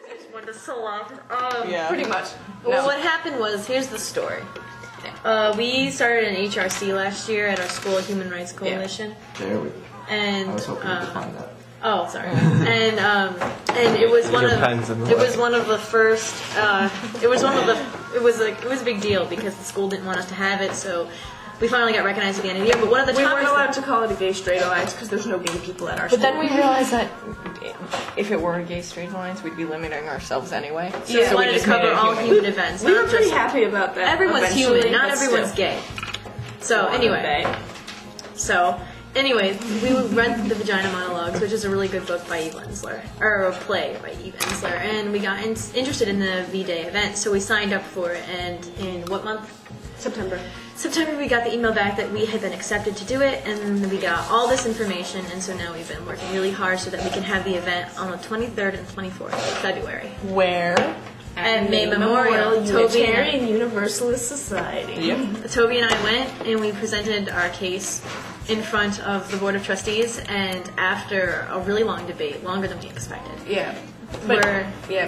Just wanted to salon. Pretty much. Well, what happened was, here's the story. We started an HRC last year at our school, Human Rights Coalition. There we go. And I was hoping to find that. oh, sorry. And it was one of the first. It was a big deal because the school didn't want us to have it, so we finally got recognized at the end of the year. But one of the we weren't allowed to call it a gay straight alliance because there's no gay people at our school. But then we realized that if it were a gay straight alliance, we'd be limiting ourselves anyway. So we wanted to cover all human events. We were pretty happy about that. Everyone's eventually, human, not everyone's gay. So anyway, we read The Vagina Monologues, which is a really good book by Eve Ensler, or a play by Eve Ensler, and we got interested in the V-Day event, so we signed up for it, and in what month? September, we got the email back that we had been accepted to do it, and we got all this information, and so now we've been working really hard so that we can have the event on the 23rd and 24th of February. Where? At May Memorial, Unitarian Universalist Society. Yep. Toby and I went, and we presented our case in front of the Board of Trustees, and after a really long debate, longer than we expected. Yeah. But,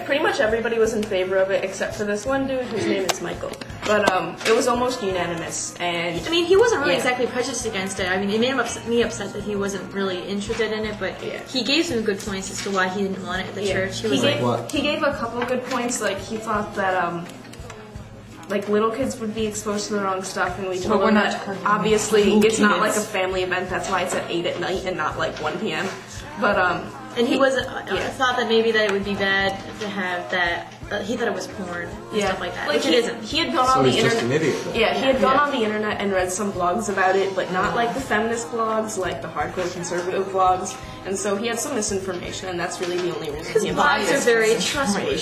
pretty much everybody was in favor of it except for this one dude whose name is Michael. But it was almost unanimous, and I mean, he wasn't really exactly prejudiced against it. I mean, it made me upset that he wasn't really interested in it, but he gave some good points as to why he didn't want it at the church. He gave a couple good points, like he thought that like little kids would be exposed to the wrong stuff, and we told him that obviously it's not like a family event. That's why it's at 8 at night and not like 1 p.m. But and he wasn't thought that maybe that it would be bad to have that. He thought it was porn and stuff like that, which it isn't. He had gone on the internet. Just an idiot. Yeah, he had gone on the internet and read some blogs about it, but not like the feminist blogs, like the hardcore conservative blogs. And so he had some misinformation, and that's really the only reason. Because blogs are very trustworthy.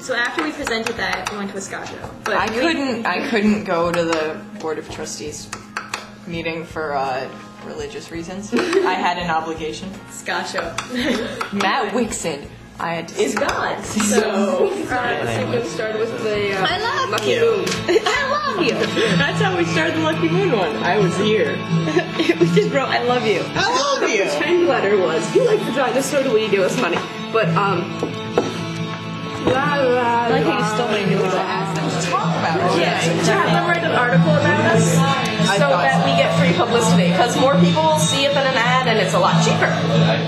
So after we presented that, we went to a ska show. But I couldn't go to the Board of Trustees meeting for religious reasons. I had an obligation. Ska show. Matt Wixon. Is God. So, we started with the Lucky Moon. I love you. That's how we started the Lucky Moon one. I was here. We just wrote, I love you. I love you. The pretend letter was, you like vagina, so do we, give us money. But, I like how you still want to ask them to talk about it. Yeah, to have them write an article about us so that we get free publicity. Because more people will see it than an ad, and it's a lot cheaper.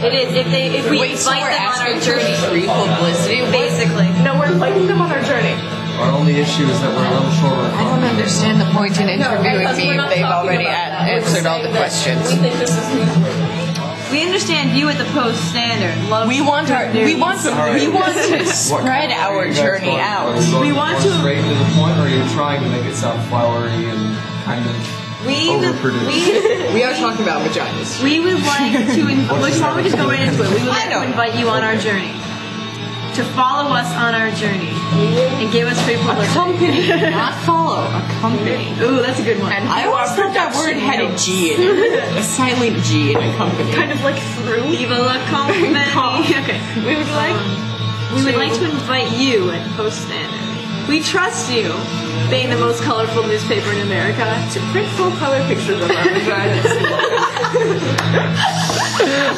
It is. If we invite them on our journey, free publicity, basically. No, we're inviting them on our journey. Our only issue is that we're a little short on I don't understand the point in interviewing me if they've already answered all the questions. We think this is we understand you at the Post Standard. We want to spread our journey out. We want to straight to the point, or are you trying to make it sound flowery and kind of overproduced? We are talking about vaginas. We would like to why don't we just go right into it? We would like to invite you on our journey. To follow us on our journey and give us free publicity. Accompany, not follow. Accompany. Ooh, that's a good one. And I always thought that word had a G in it. A silent G in accompany. Kind of like through. Viva la company. Okay. We would like to invite you at Post Standard. We trust you, being the most colorful newspaper in America, to print full color pictures of our vaginas.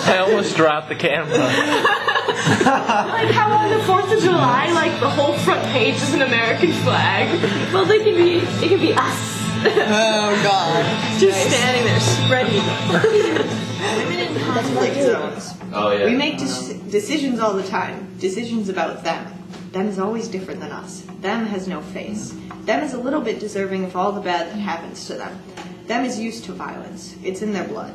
I almost dropped the camera. Like how on the 4th of July, like the whole front page is an American flag. Well, it can be us. Oh God. Just standing there spreading. Women in conflict zones. Oh yeah. We make decisions all the time. Decisions about them. Them is always different than us. Them has no face. Them is a little bit deserving of all the bad that happens to them. Them is used to violence. It's in their blood.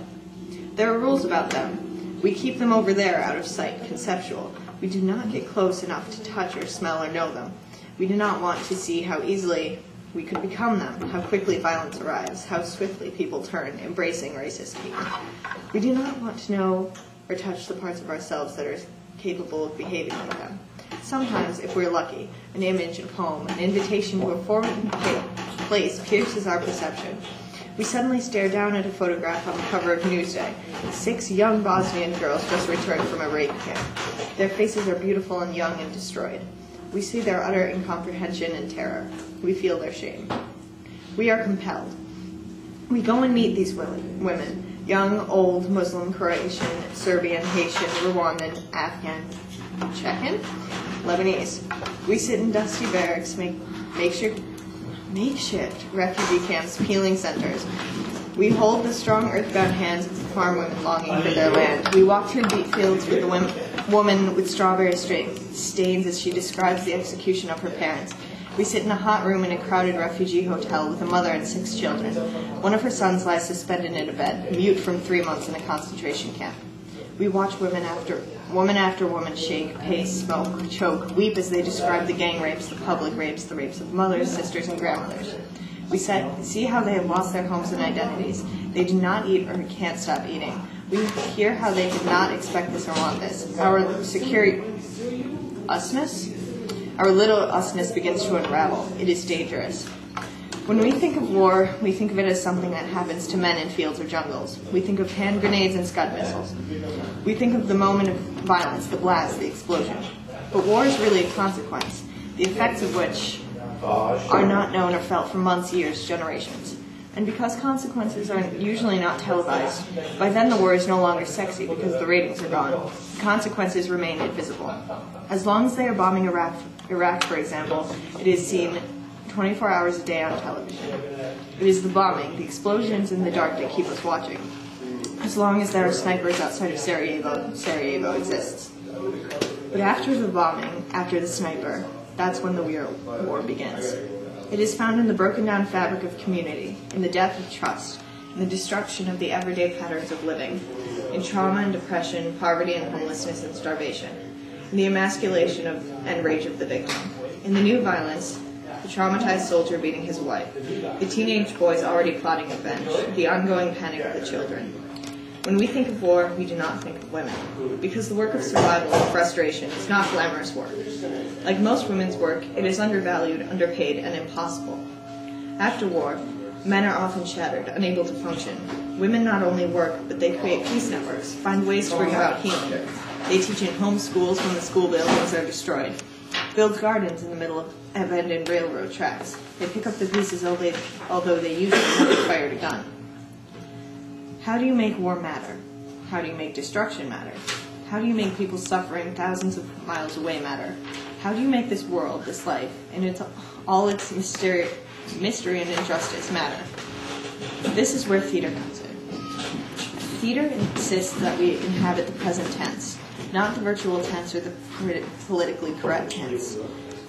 There are rules about them. We keep them over there, out of sight, conceptual. We do not get close enough to touch or smell or know them. We do not want to see how easily we could become them, how quickly violence arrives, how swiftly people turn, embracing racist people. We do not want to know or touch the parts of ourselves that are capable of behaving like them. Sometimes, if we're lucky, an image, a poem, an invitation to a foreign place pierces our perception. We suddenly stare down at a photograph on the cover of Newsday. 6 young Bosnian girls just returned from a rape camp. Their faces are beautiful and young and destroyed. We see their utter incomprehension and terror. We feel their shame. We are compelled. We go and meet these women, Young, old, Muslim, Croatian, Serbian, Haitian, Rwandan, Afghan, Chechen, Lebanese. We sit in dusty barracks, makeshift refugee camps, peeling centers. We hold the strong earthbound hands of the farm women longing for their land. We walk through beet fields with the woman with strawberry stains as she describes the execution of her parents. We sit in a hot room in a crowded refugee hotel with a mother and 6 children. One of her sons lies suspended in a bed, mute from 3 months in a concentration camp. We watch woman after woman shake, pace, smoke, choke, weep as they describe the gang rapes, the public rapes, the rapes of mothers, sisters, and grandmothers. We see how they have lost their homes and identities. They do not eat or can't stop eating. We hear how they did not expect this or want this. Our little usness begins to unravel. It is dangerous. When we think of war, we think of it as something that happens to men in fields or jungles. We think of hand grenades and Scud missiles. We think of the moment of violence, the blast, the explosion. But war is really a consequence, the effects of which are not known or felt for months, years, generations. And because consequences are usually not televised, by then the war is no longer sexy because the ratings are gone. Consequences remain invisible. As long as they are bombing Iraq, for example, it is seen 24 hours a day on television. It is the bombing, the explosions in the dark that keep us watching. As long as there are snipers outside of Sarajevo exists. But after the bombing, after the sniper, that's when the real war begins. It is found in the broken down fabric of community, in the death of trust, in the destruction of the everyday patterns of living, in trauma and depression, poverty and homelessness and starvation, in the emasculation and rage of the victim, in the new violence, the traumatized soldier beating his wife, the teenage boys already plotting revenge, the ongoing panic of the children. When we think of war, we do not think of women, because the work of survival and frustration is not glamorous work. Like most women's work, it is undervalued, underpaid, and impossible. After war, men are often shattered, unable to function. Women not only work, but they create peace networks, find ways to bring about healing. They teach in home schools when the school buildings are destroyed, build gardens in the middle of abandoned railroad tracks. They pick up the pieces although they usually never fired a gun. How do you make war matter? How do you make destruction matter? How do you make people suffering thousands of miles away matter? How do you make this world, this life, and all its mystery and injustice matter? This is where theater comes in. Theater insists that we inhabit the present tense, not the virtual tense or the politically correct tense.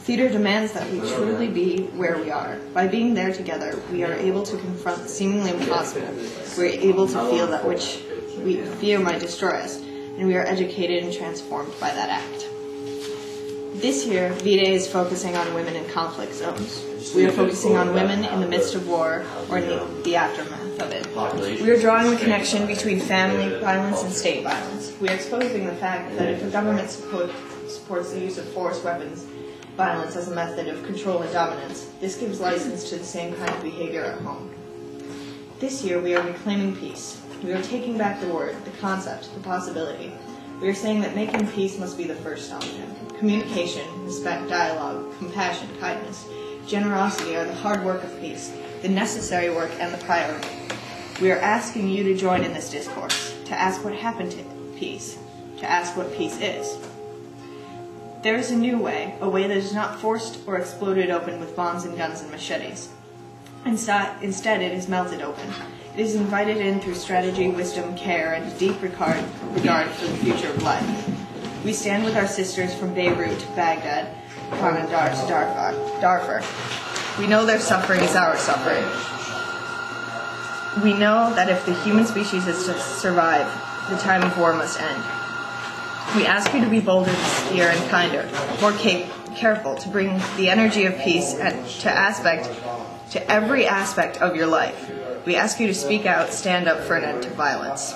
Theater demands that we truly be where we are. By being there together, we are able to confront the seemingly impossible. We are able to feel that which we fear might destroy us, and we are educated and transformed by that act. This year, V-Day is focusing on women in conflict zones. We are focusing on women in the midst of war or in the aftermath of it. We are drawing the connection between family violence and state violence. We are exposing the fact that if a government supports the use of force, weapons, violence as a method of control and dominance, this gives license to the same kind of behavior at home. This year, we are reclaiming peace. We are taking back the word, the concept, the possibility. We are saying that making peace must be the first option. Communication, respect, dialogue, compassion, kindness, generosity are the hard work of peace, the necessary work and the priority. We are asking you to join in this discourse, to ask what happened to peace, to ask what peace is. There is a new way, a way that is not forced or exploded open with bombs and guns and machetes. Instead, it is melted open. It is invited in through strategy, wisdom, care, and a deep regard for the future of life. We stand with our sisters from Beirut to Baghdad, Kandahar to Darfur. We know their suffering is our suffering. We know that if the human species is to survive, the time of war must end. We ask you to be bolder, steadier, and kinder, more careful, to bring the energy of peace to every aspect of your life. We ask you to speak out, stand up for an end to violence.